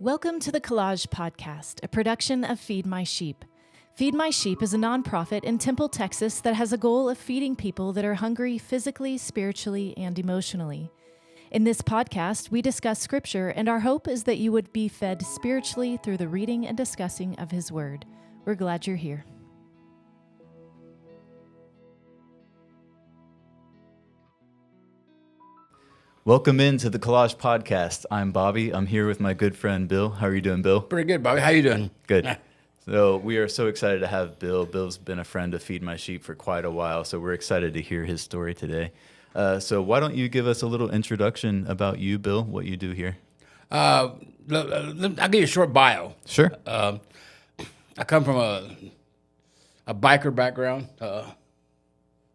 Welcome to the Collage Podcast, a production of Feed My Sheep. Feed My Sheep is a nonprofit in Temple, Texas that has a goal of feeding people that are hungry physically, spiritually, and emotionally. In this podcast, we discuss Scripture, and our hope is that you would be fed spiritually through the reading and discussing of His Word. We're glad you're here. Welcome into the Collage Podcast. I'm Bobby. I'm here with my good friend Bill. How are you doing, Bill? Pretty good, Bobby. How you doing? Good. So we are so excited to have Bill. Bill's been a friend of Feed My Sheep for quite a while, so we're excited to hear his story today. So why don't you give us a little introduction about you, Bill, what you do here? I'll give you a short bio. Sure. I come from a biker background, a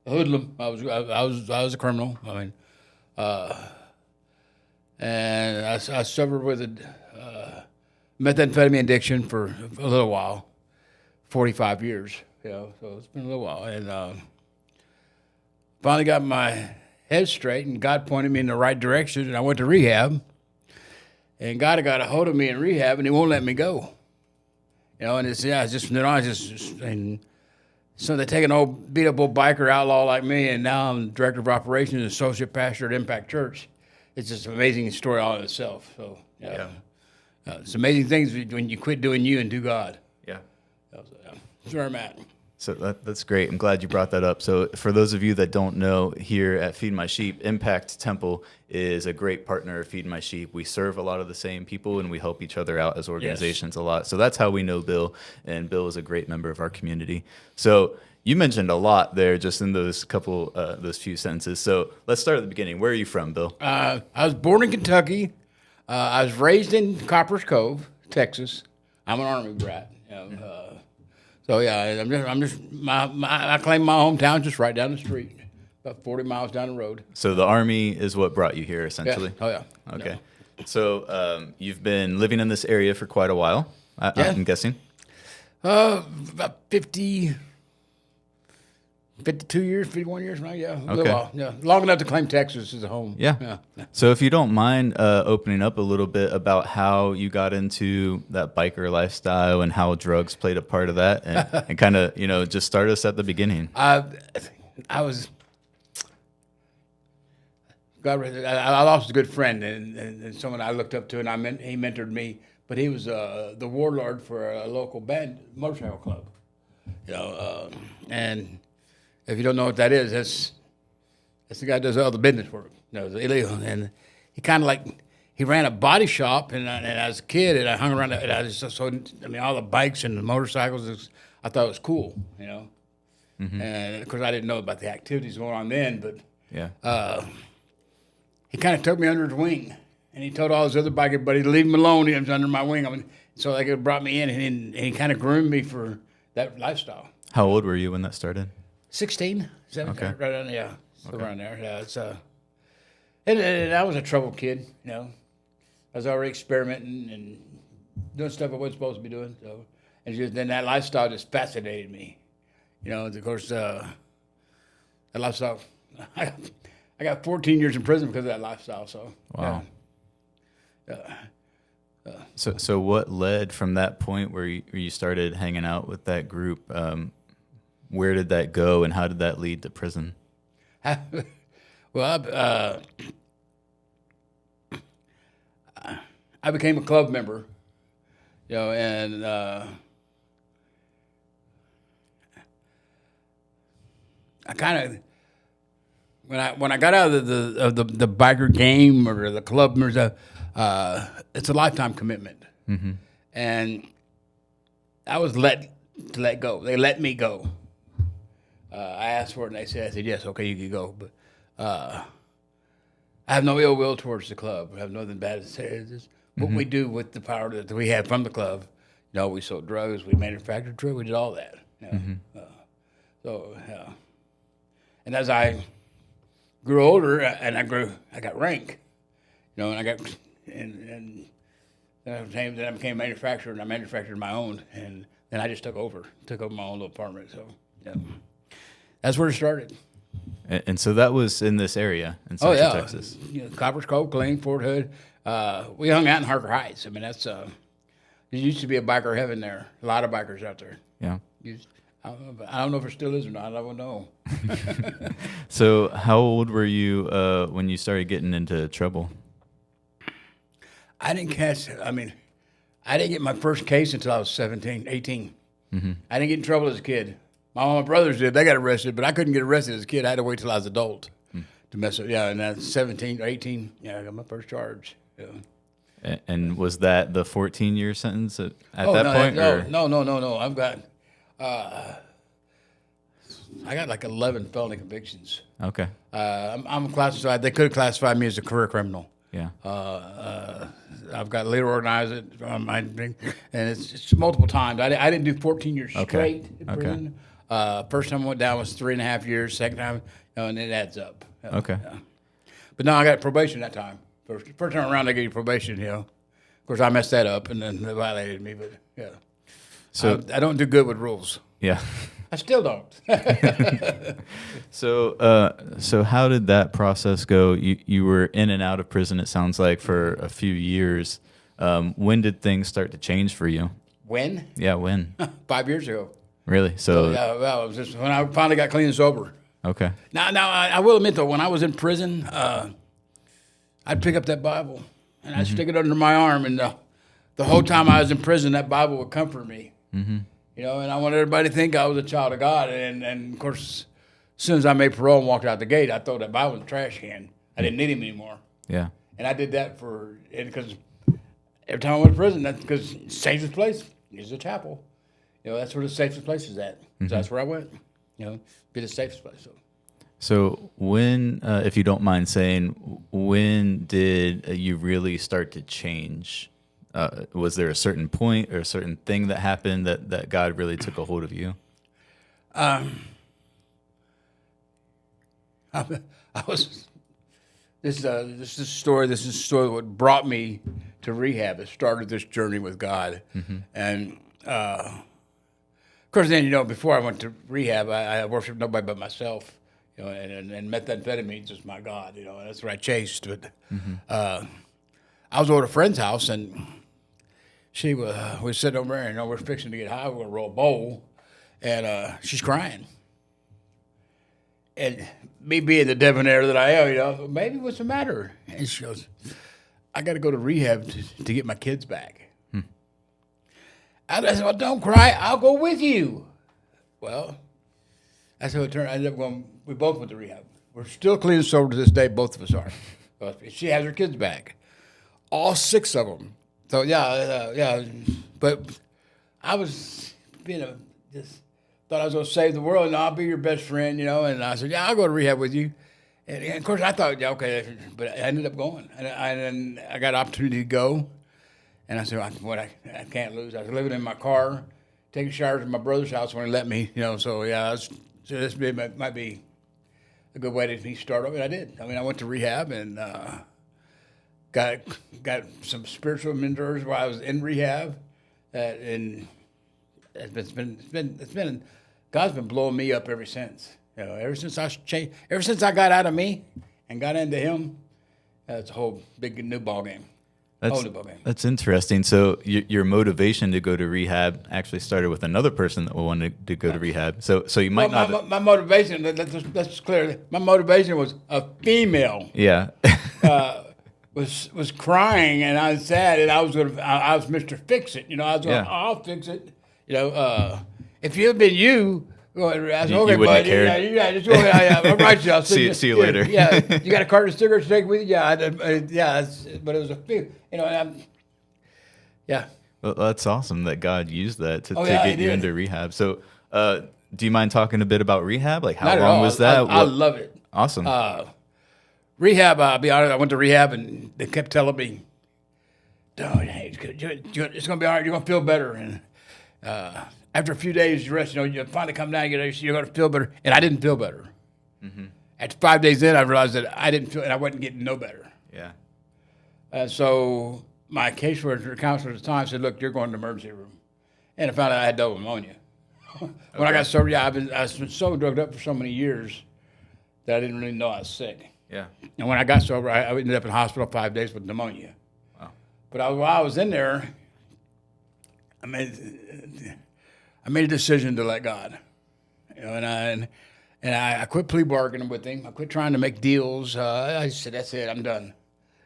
hoodlum. I was a criminal. And I suffered with a methamphetamine addiction for a little while, 45 years. So it's been a little while, and finally got my head straight, and God pointed me in the right direction, and I went to rehab. And God got a hold of me in rehab, and He won't let me go. And and so they take an old beat up old biker outlaw like me, and now I'm director of operations and associate pastor at Impact Church. It's just an amazing story all in itself. So it's amazing things when you quit doing you and do God. Yeah. That's where I'm at. So that's great. I'm glad you brought that up. So for those of you that don't know, here at Feed My Sheep, Impact Temple is a great partner of Feed My Sheep. We serve a lot of the same people, and we help each other out as organizations a lot. So that's how we know Bill, and Bill is a great member of our community. So you mentioned a lot there just in those few sentences. So let's start at the beginning. Where are you from, Bill? I was born in Kentucky. I was raised in Copper's Cove, Texas. I'm an Army brat. I claim my hometown just right down the street, about 40 miles down the road. So the Army is what brought you here, essentially? Yeah. Oh, yeah. Okay. No. So you've been living in this area for quite a while, I'm guessing? About 52 years, 51 years now, yeah. A little while, yeah. Long enough to claim Texas as a home. Yeah. So if you don't mind opening up a little bit about how you got into that biker lifestyle and how drugs played a part of that, and kind of, just start us at the beginning. I lost a good friend and someone I looked up to, and he mentored me, but he was the warlord for a local band motorcycle club. And if you don't know what that is, that's the guy that does all the business work. It's illegal. And he ran a body shop, and as a kid, and I hung around, and all the bikes and the motorcycles, I thought it was cool, Mm-hmm. And of course, I didn't know about the activities going on then, but he kind of took me under his wing, and he told all his other biker buddies to leave him alone. He was under my wing. So they brought me in, and he kind of groomed me for that lifestyle. How old were you when that started? 16, 17, okay. Right on, yeah, still around there. Yeah, it's and I was a troubled kid. I was already experimenting and doing stuff I wasn't supposed to be doing. So, then that lifestyle just fascinated me. Of course, that lifestyle. I got 14 years in prison because of that lifestyle. So wow. So what led from that point where you started hanging out with that group? Where did that go, and how did that lead to prison? Well, I became a club member, and I kind of when I got out of the biker game or the club members, it's a lifetime commitment, mm-hmm. and I was let go. They let me go. I asked for it, and they said, yes, okay, you can go. But I have no ill will towards the club. I have nothing bad to say. It's just what we do with the power that we have from the club. We sold drugs, we manufactured drugs, we did all that. And as I grew older, and I got rank, and I got, and then I became a manufacturer, and I manufactured my own, and then I just took over my own little apartment. So, that's where it started. And so that was in this area in Central Texas. Copper's Cove, Killeen, Fort Hood, We hung out in Harker Heights. I mean, that's there used to be a biker heaven there. A lot of bikers out there. Yeah. I don't know if it still is or not. I don't know. So how old were you when you started getting into trouble? I didn't get my first case until I was 17, 18. Mm-hmm. I didn't get in trouble as a kid. My brothers did. They got arrested, but I couldn't get arrested as a kid. I had to wait till I was adult to mess up. Yeah, and at 17 or 18, I got my first charge. Yeah. And was that the 14-year sentence at that point? No. I've got, I got like 11 felony convictions. Okay. I'm classified. They could have classified me as a career criminal. Yeah. I've got leader organizer on my thing, and it's multiple times. I didn't do 14 years straight in prison. First time I went down was 3.5 years. Second time, and it adds up. Okay. But no, I got probation that time. First time around, they gave you probation. Of course, I messed that up, and then they violated me. But yeah, so I don't do good with rules. Yeah. I still don't. So how did that process go? You were in and out of prison, it sounds like, for a few years. When did things start to change for you? When? Yeah, when? 5 years ago. Really? So yeah, well, it was just when I finally got clean and sober. Okay. Now I will admit, though, when I was in prison, I'd pick up that Bible, and I'd stick it under my arm, and the whole time I was in prison, that Bible would comfort me. Mm-hmm. And I wanted everybody to think I was a child of God. And of course, as soon as I made parole and walked out the gate, I threw that Bible in the trash can. I didn't need him anymore. Yeah. And I did that because every time I went to prison, that's because the safest place is the chapel. That's where the safest place is at. So that's where I went. Be the safest place. So when, if you don't mind saying, when did you really start to change? Was there a certain point or a certain thing that happened that God really took a hold of you? I was. This is a story. This is a story what brought me to rehab. It started this journey with God, and of course, then before I went to rehab, I worshiped nobody but myself. And methamphetamines was my God. And that's what I chased. But I was over at a friend's house, and she was sitting over there, and we're fixing to get high. We're going to roll a bowl, and she's crying. And me being the debonair that I am, maybe what's the matter? And she goes, I got to go to rehab to get my kids back. I said, well, don't cry. I'll go with you. Well, that's how it turned. I ended up going. We both went to rehab. We're still clean and sober to this day. Both of us are. She has her kids back, all 6 of them. So yeah. But I was just thought I was going to save the world, and I'll be your best friend, And I said, yeah, I'll go to rehab with you. And of course, I thought, yeah, okay, but I ended up going, and I got an opportunity to go. And I said, I can't lose. I was living in my car, taking showers at my brother's house when he let me, So yeah, this might be a good way to start over. And I did. I went to rehab and got some spiritual mentors while I was in rehab, and it's been God's been blowing me up ever since. Ever since I got out of me and got into Him, it's a whole big new ball game. That's interesting. So your motivation to go to rehab actually started with another person that wanted to go to rehab. So you might not. My motivation. Let's clear. My motivation was a female. Yeah. was crying, and I was sad, and I was Mr. Fix It. I was going, I'll fix it. If it had been you. I said, okay, you wouldn't buddy. care. Yeah, just go ahead. I'm right, y'all. See you later. Yeah, you got a carton of cigarettes to take with you? Yeah, but it was a few. Yeah. Well, that's awesome that God used that to get you into rehab. So, do you mind talking a bit about rehab? Like, how long was that? I love it. Awesome. Rehab, I'll be honest, I went to rehab, and they kept telling me, oh, hey, it's going to be all right. You're going to feel better. And after a few days, you rest, you finally come down, you're going to feel better. And I didn't feel better. Mm-hmm. After 5 days in, I realized that I didn't feel, and I wasn't getting no better. Yeah. So my caseworker, counselor at the time said, look, you're going to the emergency room. And I found out I had double pneumonia. When I got sober, I've been so drugged up for so many years that I didn't really know I was sick. Yeah. And when I got sober, I ended up in the hospital 5 days with pneumonia. While I was in there, I made a decision to let God. And I quit plea bargaining with him. I quit trying to make deals. I said, that's it. I'm done.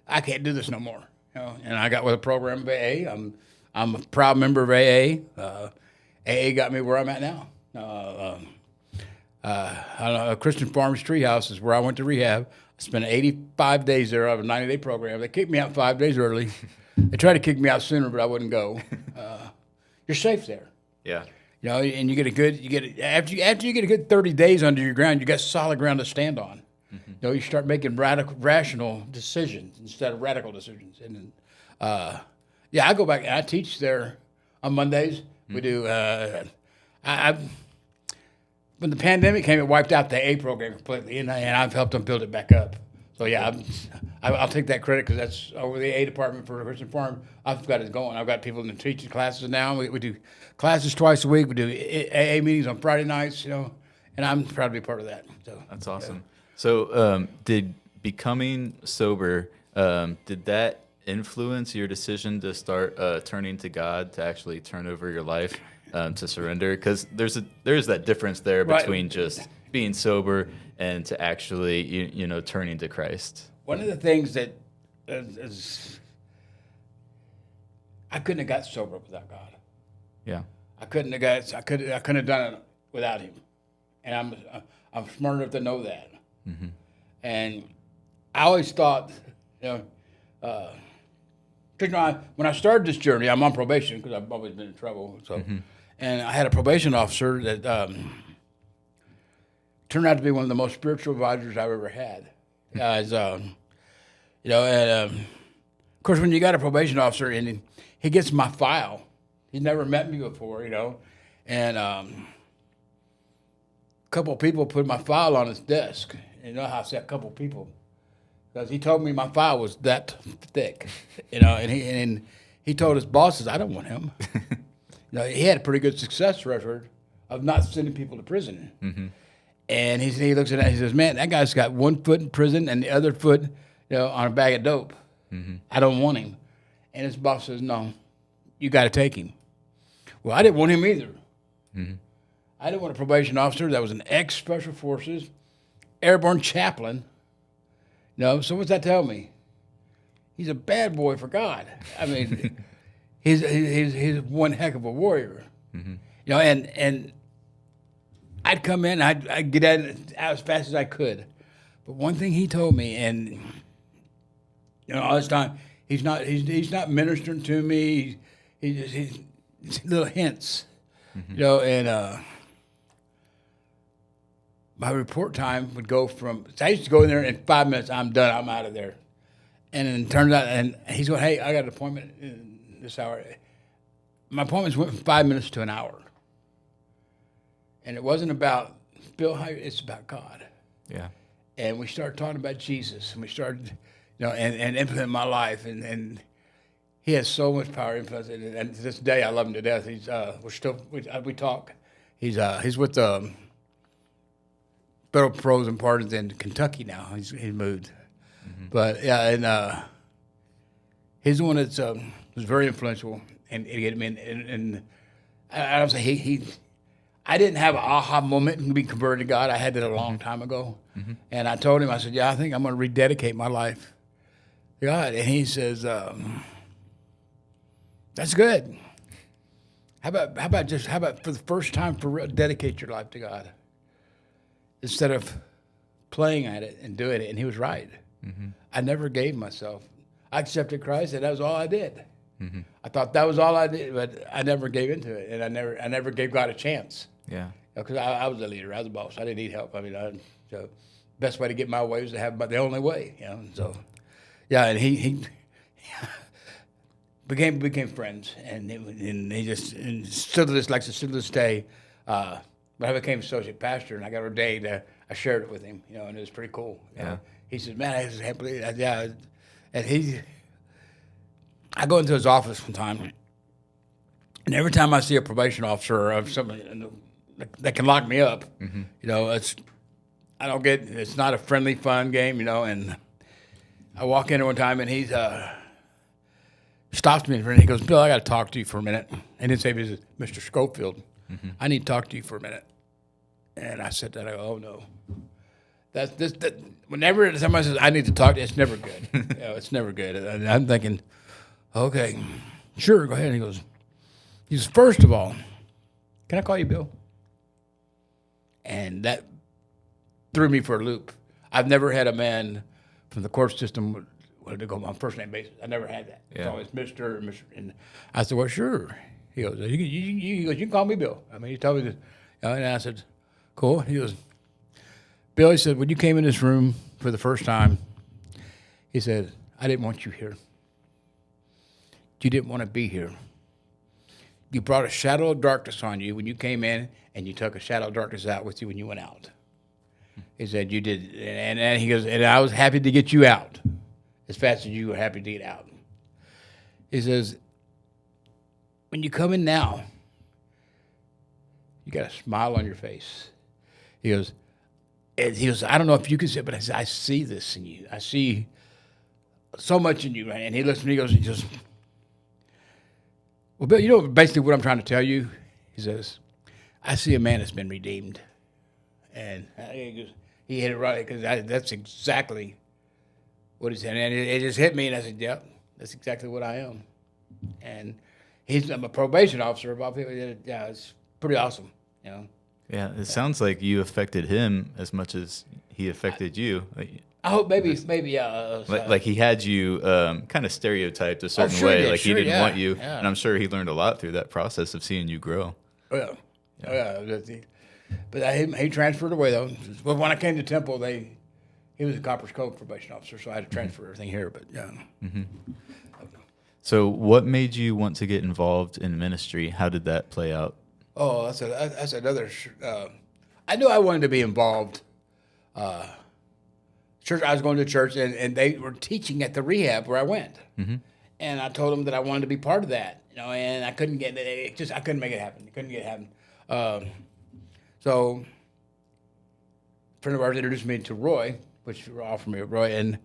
I can't do this no more. And I got with a program of AA. I'm a proud member of AA. AA got me where I'm at now. Christian Farms Treehouse is where I went to rehab. I spent 85 days there. I have a 90-day program. They kicked me out 5 days early. They tried to kick me out sooner, but I wouldn't go. You're safe there. Yeah. And after you get a good 30 days under your ground, you got solid ground to stand on. Mm-hmm. You start making rational decisions instead of radical decisions. And I go back and I teach there on Mondays. Mm-hmm. We do. When the pandemic came, it wiped out the A program completely, and I've helped them build it back up. So I'll take that credit because that's over the A department for Christian Farm. I've got it going. I've got people in the teaching classes now. We do classes twice a week. We do AA meetings on Friday nights, and I'm proud to be part of that. So that's awesome. Yeah. So did becoming sober, did that influence your decision to start turning to God, to actually turn over your life, to surrender? Because there's that difference there between just being sober and to actually, turning to Christ. One of the things that is I couldn't have got sober without God. Yeah. I couldn't have done it without him. And I'm smart enough to know that. Mm-hmm. And I always thought, because when I started this journey, I'm on probation because I've always been in trouble. So, mm-hmm. And I had a probation officer that turned out to be one of the most spiritual advisors I've ever had. Of course, when you got a probation officer and he gets my file, he's never met me before, and a couple of people put my file on his desk. You know how I say a couple of people, because he told me my file was that thick, and he told his bosses, I don't want him. He had a pretty good success record of not sending people to prison. Mm-hmm. And he looks at that and he says, man, that guy's got one foot in prison and the other foot, on a bag of dope. Mm-hmm. I don't want him. And his boss says, no, you got to take him. Well, I didn't want him either. Mm-hmm. I didn't want a probation officer that was an ex-Special Forces, airborne chaplain. So what's that tell me? He's a bad boy for God. I mean, he's one heck of a warrior. Mm-hmm. And I'd come in, I'd get out as fast as I could. But one thing he told me, and all this time, he's not ministering to me. He's little hints, mm-hmm. And my report time would go from. So I used to go in there in 5 minutes. I'm done. I'm out of there. And then it turns out, and he's going, hey, I got an appointment in this hour. My appointments went from 5 minutes to an hour. And it wasn't about Bill, it's about God. Yeah. And we started talking about Jesus, and we started, and implementing my life, and he has so much power, influence, and to this day I love him to death. He's we talk. He's with the Federal Pros and Pardons in Kentucky now. He's moved, mm-hmm. But yeah, and he's the one that's was very influential, and I don't say I didn't have an aha moment and be converted to God. I had that a long time ago. Mm-hmm. And I told him, I said, I think I'm going to rededicate my life to God. And he says, that's good. How about for the first time for real, dedicate your life to God instead of playing at it and doing it. And he was right. Mm-hmm. I never gave myself. I accepted Christ, and that was all I did. Mm-hmm. I thought that was all I did, but I never gave into it, and I never gave God a chance. Yeah, because I was a leader, I was a boss. I didn't need help. I mean, so best way to get my way was to have the only way. So yeah, and he became friends, and he just still to this day. But I became associate pastor, and I got ordained. I shared it with him, and it was pretty cool. Yeah. He said, "Man, I just can't believe that." Yeah, and I go into his office one time, and every time I see a probation officer or somebody that can lock me up, mm-hmm. It's not a friendly, fun game, and I walk in there one time, and he's stops me and he goes, Bill, I got to talk to you for a minute. And didn't say he was Mr. Scofield. I need to talk to you for a minute. And I said that. I go, oh no. Whenever somebody says I need to talk to you, it's never good. It's never good. And I'm thinking, okay, sure, go ahead. And he goes, first of all, can I call you Bill? And that threw me for a loop. I've never had a man from the court system to go on first name basis. I never had that. Yeah. It's always Mr. and Mr. And I said, well, sure. He goes, you can call me Bill. I mean, he told me this. And I said, cool. He goes, Bill, he said, when you came in this room for the first time, he said, I didn't want you here. You didn't want to be here. You brought a shadow of darkness on you when you came in, and you took a shadow of darkness out with you when you went out. He said, you did. And he goes, and I was happy to get you out as fast as you were happy to get out. He says, when you come in now, you got a smile on your face. He goes, I don't know if you can see it, but I see this in you. I see so much in you. And he looks at me, he goes, well, Bill, you know basically what I'm trying to tell you? He says, I see a man that's been redeemed. And he hit it right, because that's exactly what he said. And it just hit me, and I said, yep, that's exactly what I am. And I'm a probation officer. Yeah, it's pretty awesome, you know. Yeah, it sounds like you affected him as much as he affected you. I hope maybe like he had you kind of stereotyped a certain way. Like he didn't want you, and I'm sure he learned a lot through that process of seeing you grow. Oh yeah. But he transferred away though. But when I came to Temple, he was a Copper's Cove probation officer, so I had to transfer everything here. But yeah. Mm-hmm. So, what made you want to get involved in ministry? How did that play out? Oh, that's another. I knew I wanted to be involved. Church, I was going to church, and they were teaching at the rehab where I went, and I told them that I wanted to be part of that, you know, and I couldn't get it. I couldn't make it happen. So, a friend of ours introduced me to Roy, which offered me Roy, and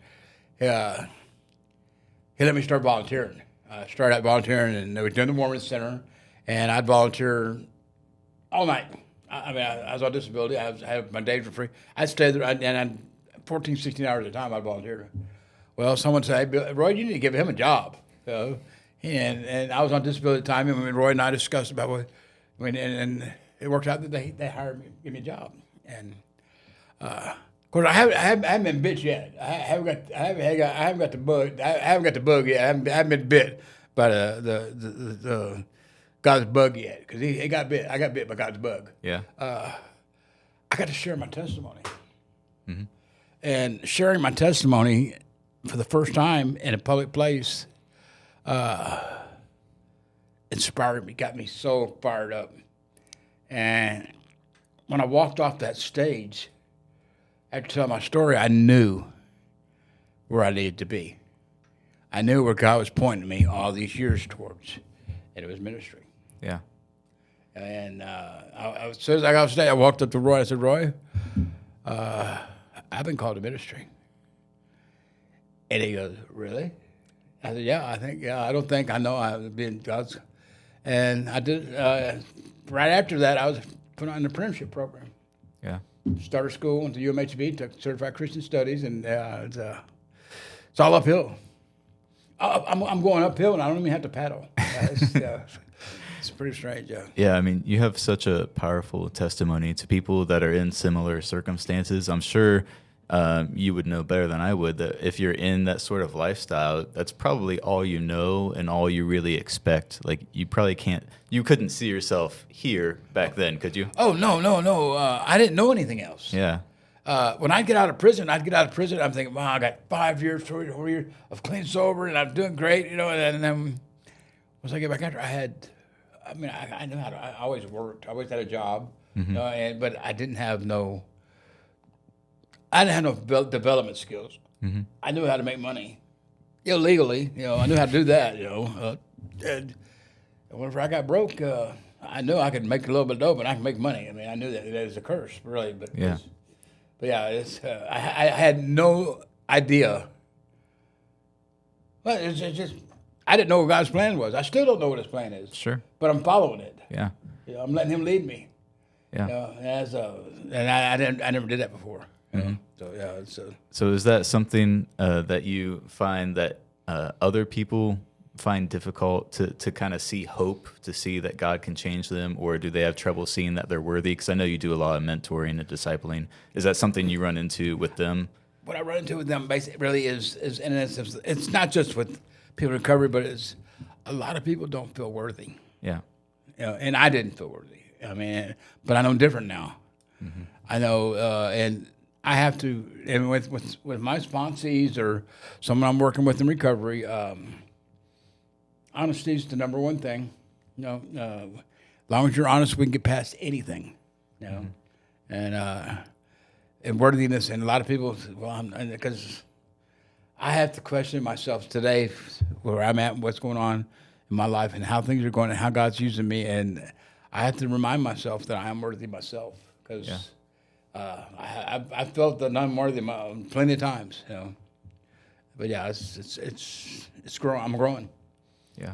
he let me start volunteering. I started out volunteering, and they were doing the Mormon Center, and I'd volunteer all night. I was on disability. I had my days for free. I'd stay there, and 14, 16 hours at a time I'd volunteer. Well, someone said, hey, Roy, you need to give him a job. So, and I was on disability at the time, and Roy and I discussed about and it worked out that they hired me, give me a job. And of course, I haven't been bit yet. I haven't got the bug. I haven't got the bug yet. I haven't been bit by the God's bug yet, because he got bit. I got bit by God's bug. Yeah. I got to share my testimony. Mm-hmm. And sharing my testimony for the first time in a public place inspired me, got me so fired up. And when I walked off that stage, after telling my story, I knew where I needed to be. I knew where God was pointing me all these years towards, and it was ministry. Yeah. And as soon as I got off stage, I walked up to Roy. I said, Roy, I've been called to ministry. And he goes, really? I said, I don't think I know I've been God's. And I did, right after that, I was put on the apprenticeship program. Yeah. Started school, went to UMHB, took Certified Christian Studies, and it's all uphill. I'm going uphill, and I don't even have to paddle. It's pretty strange, yeah. Yeah, I mean, you have such a powerful testimony to people that are in similar circumstances. I'm sure you would know better than I would that if you're in that sort of lifestyle, that's probably all you know and all you really expect. Like, you couldn't see yourself here back then, could you? Oh, no. I didn't know anything else. Yeah. When I'd get out of prison, I'm thinking, wow, I got 5 years, 4 years of clean sober, and I'm doing great, you know. And then once I get back after, I knew how to. I always worked. I always had a job, you know, but I didn't have no development skills. Mm-hmm. I knew how to make money illegally. You know, I knew how to do that. You know, and whenever I got broke, I knew I could make a little bit of dope, and I could make money. I mean, I knew that it was a curse, really. But yeah. I had no idea. Well, it's just I didn't know what God's plan was. I still don't know what His plan is. Sure. But I'm following it. Yeah. I'm letting Him lead me. Yeah. And I never did that before. So So is that something that you find that other people find difficult to kind of see hope, to see that God can change them, or do they have trouble seeing that they're worthy? Because I know you do a lot of mentoring and discipling. Is that something you run into with them? What I run into with them basically really is and it's not just with people in recovery, but it's a lot of people don't feel worthy. Yeah. And I didn't feel worthy. I mean, but I know different now. I know, and I have to, and with my sponsees or someone I'm working with in recovery, honesty is the number one thing. As long as you're honest, we can get past anything. And worthiness, and a lot of people, because I have to question myself today, where I'm at, what's going on in my life, and how things are going, and how God's using me, and I have to remind myself that I am worthy myself, because I felt that I'm worthy plenty of times, But yeah, it's growing. I'm growing. Yeah.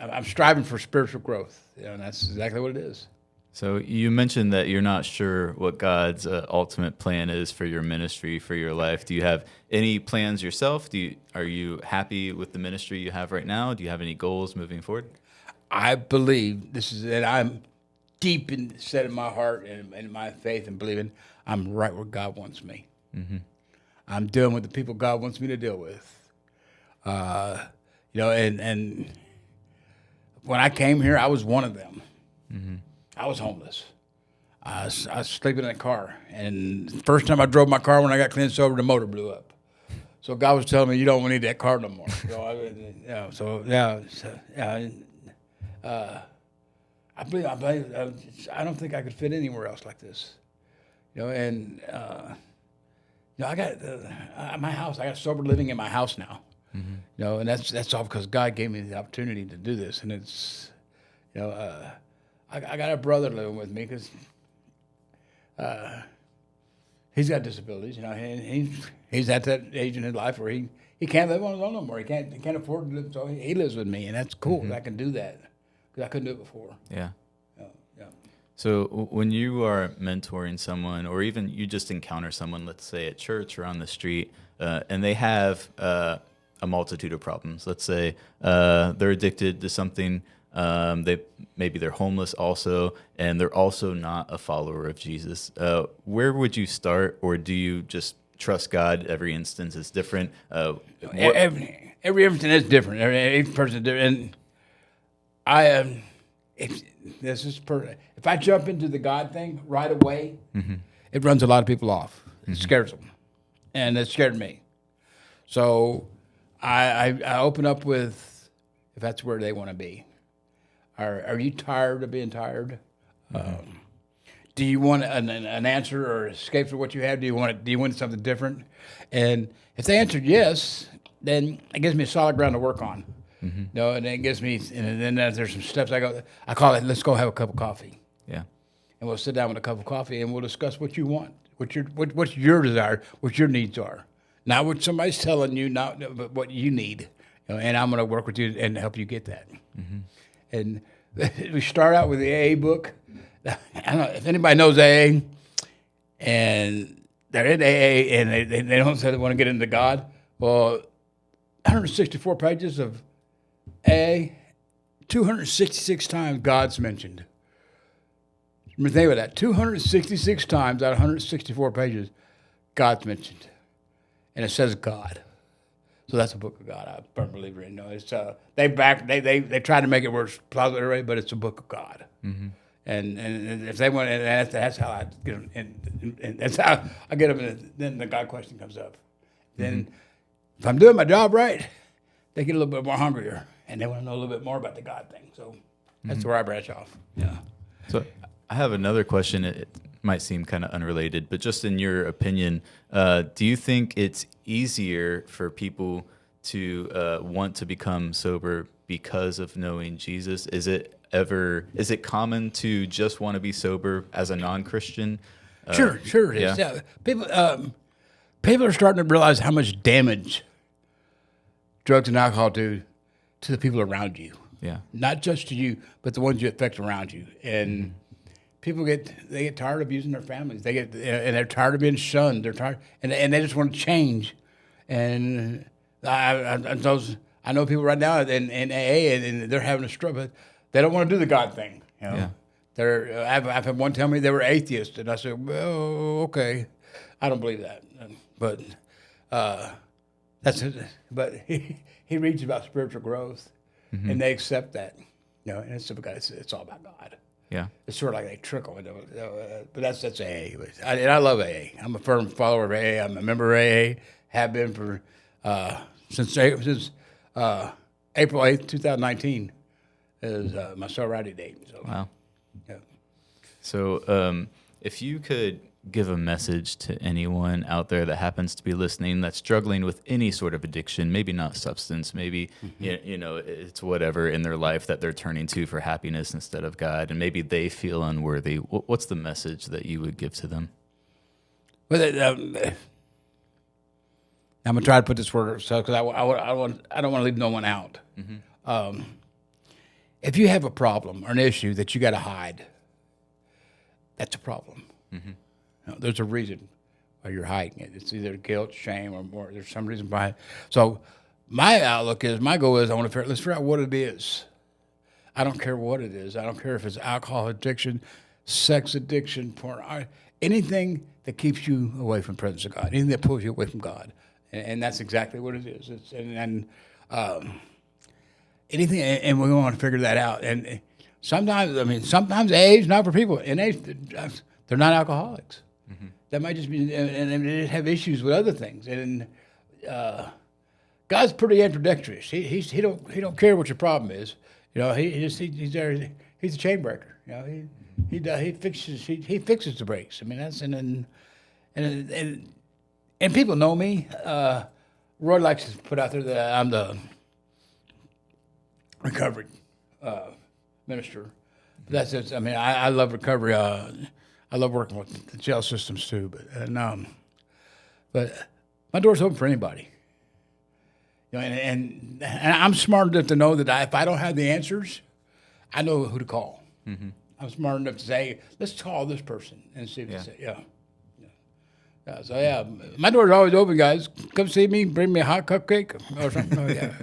I'm striving for spiritual growth, and that's exactly what it is. So you mentioned that you're not sure what God's ultimate plan is for your ministry, for your life. Do you have any plans yourself? Are you happy with the ministry you have right now? Do you have any goals moving forward? I believe that I'm deep set in my heart and in my faith and believing I'm right where God wants me. I'm dealing with the people God wants me to deal with. And when I came here, I was one of them. I was homeless. I was sleeping in a car. And the first time I drove my car, when I got clean sober, the motor blew up. So God was telling me, you don't need that car no more. I believe, I don't think I could fit anywhere else like this. I got my house. I got sober living in my house now. And that's all because God gave me the opportunity to do this. And it's, I got a brother living with me because he's got disabilities, and he's at that age in his life where he can't live on his own no more. He can't afford to live, so he lives with me, and that's cool. I can do that because I couldn't do it before. Yeah. So when you are mentoring someone, or even you just encounter someone, let's say at church or on the street, and they have a multitude of problems. Let's say they're addicted to something. Maybe they're homeless also, and they're also not a follower of Jesus. Where would you start, or do you just trust God? Every instance is different. Every instance is different. Every person is different. And if I jump into the God thing right away, it runs a lot of people off. It scares them, and it scared me. So I open up with, if that's where they want to be. Are you tired of being tired? Do you want an answer or escape from what you have? Do you want something different? And if they answered yes, then it gives me a solid ground to work on. And it gives me, and then there's some steps I call it, let's go have a cup of coffee. Yeah. And we'll sit down with a cup of coffee and we'll discuss what you want, what's your desire, what your needs are. Not what somebody's telling you, but what you need. And I'm going to work with you and help you get that. And we start out with the AA book. I don't know if anybody knows AA, and they're in AA and they don't say they want to get into God. Well, 164 pages of AA, 266 times God's mentioned. Think of that. 266 times out of 164 pages, God's mentioned. And it says God. So that's a book of God. I'm a firm believer in. It's they try to make it where it's plausible everybody, but it's a book of God. And if they want, and that's how I get them, and that's how I get them. And then the God question comes up. Then, if I'm doing my job right, they get a little bit more hungrier, and they want to know a little bit more about the God thing. So that's where I branch off. Yeah. So I have another question. It might seem kind of unrelated, but just in your opinion, do you think it's easier for people to want to become sober because of knowing Jesus? Is it common to just want to be sober as a non-Christian? Sure it is. Yeah. People are starting to realize how much damage drugs and alcohol do to the people around you. Yeah. Not just to you, but the ones you affect around you. And people get tired of using their families. And they're tired of being shunned. They're tired, and they just want to change. And I know people right now in AA, and they're having a struggle. But they don't want to do the God thing. You know? Yeah. I've had one tell me they were atheists, and I said, well, okay, I don't believe that. But but he reads about spiritual growth, and they accept that. And it's all about God. Yeah. It's sort of like they trickle into it. But that's AA. And I love AA. I'm a firm follower of AA. I'm a member of AA. Have been for since April 8th, 2019 is my sobriety date. So, Wow. Yeah. So if you could give a message to anyone out there that happens to be listening that's struggling with any sort of addiction, maybe not substance, maybe it's whatever in their life that they're turning to for happiness instead of God, and maybe they feel unworthy, what's the message that you would give to them? Well, I'm gonna try to put this word because I don't want to leave no one out. If you have a problem or an issue that you got to hide, that's a problem. There's a reason why you're hiding it. It's either guilt, shame, or more. There's some reason behind it. So my goal is let's figure out what it is. I don't care what it is. I don't care if it's alcohol addiction, sex addiction, porn, anything that keeps you away from the presence of God, anything that pulls you away from God. And that's exactly what it is. Anything, and we want to figure that out. And sometimes AA is not for people. And they're not alcoholics. That might just be, and they have issues with other things. And God's pretty introductory. He don't care what your problem is. He's there. He's a chain breaker. He fixes the brakes. I mean, that's and people know me. Roy likes to put out there that I'm the recovery minister. That's it. I mean, I love recovery. I love working with the jail systems too. But my door's open for anybody. And I'm smart enough to know that if I don't have the answers, I know who to call. I'm smart enough to say, let's call this person and see if they say, So my door's always open, guys. Come see me, bring me a hot cupcake or something.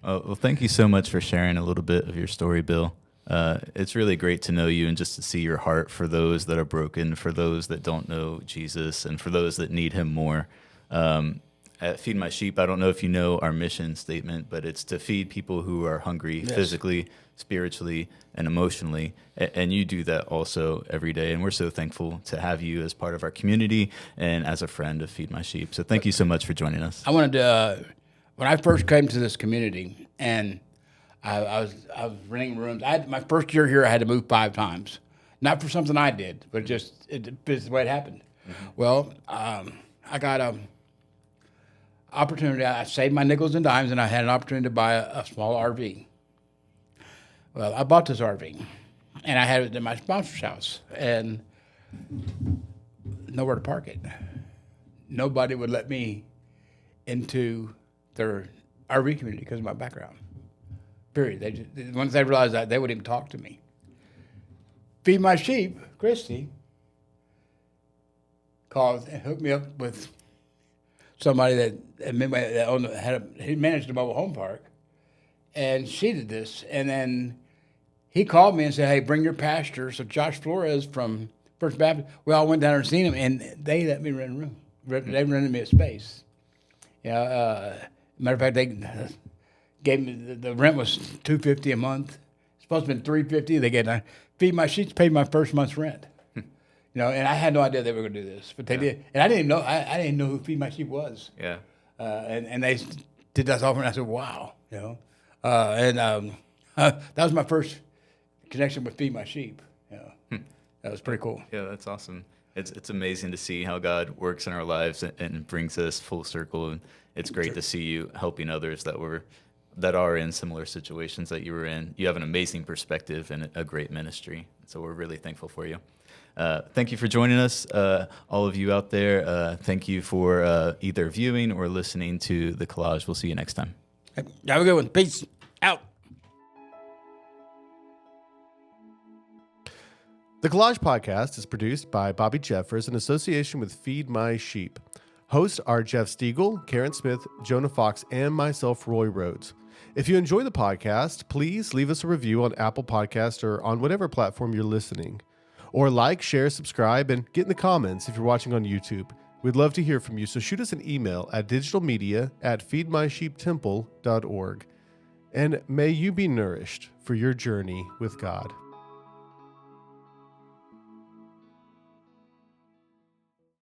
Well, thank you so much for sharing a little bit of your story, Bill. It's really great to know you and just to see your heart for those that are broken, for those that don't know Jesus, and for those that need him more. At Feed My Sheep, I don't know if you know our mission statement, but it's to feed people who are hungry physically, spiritually, and emotionally. And you do that also every day. And we're so thankful to have you as part of our community and as a friend of Feed My Sheep. So thank you so much for joining us. I wanted to, when I first came to this community, and I was renting rooms. My first year here, I had to move 5 times. Not for something I did, but it's the way it happened. Well, I got an opportunity. I saved my nickels and dimes, and I had an opportunity to buy a small RV. Well, I bought this RV, and I had it in my sponsor's house, and nowhere to park it. Nobody would let me into their RV community because of my background. Period. Once they realized that, they wouldn't even talk to me. Feed My Sheep, Christy, called and hooked me up with somebody he managed a mobile home park, and she did this. And then he called me and said, "Hey, bring your pastor." So Josh Flores from First Baptist, we all went down there and seen him, and they let me rent a room. They rented me a space. Matter of fact, they gave me the rent was $250 a month. It's supposed to be $350. They get Feed My Sheep paid my first month's rent. And I had no idea they were going to do this, but they did. And I didn't even know. I didn't know who Feed My Sheep was. Yeah. And they did that offer, and I said, "Wow," that was my first connection with Feed My Sheep. That was pretty cool. Yeah, that's awesome. It's amazing to see how God works in our lives and brings us full circle. And it's great to see you helping others that are in similar situations that you were in. You have an amazing perspective and a great ministry. So we're really thankful for you. Thank you for joining us, all of you out there. Thank you for either viewing or listening to the collage. We'll see you next time. Have a good one. Peace. Out. The Collage Podcast is produced by Bobby Jeffers in association with Feed My Sheep. Hosts are Jeff Stiegel, Karen Smith, Jonah Fox, and myself, Roy Rhodes. If you enjoy the podcast, please leave us a review on Apple Podcasts or on whatever platform you're listening. Or like, share, subscribe, and get in the comments if you're watching on YouTube. We'd love to hear from you, so shoot us an email at digitalmedia@feedmysheeptemple.org. And may you be nourished for your journey with God.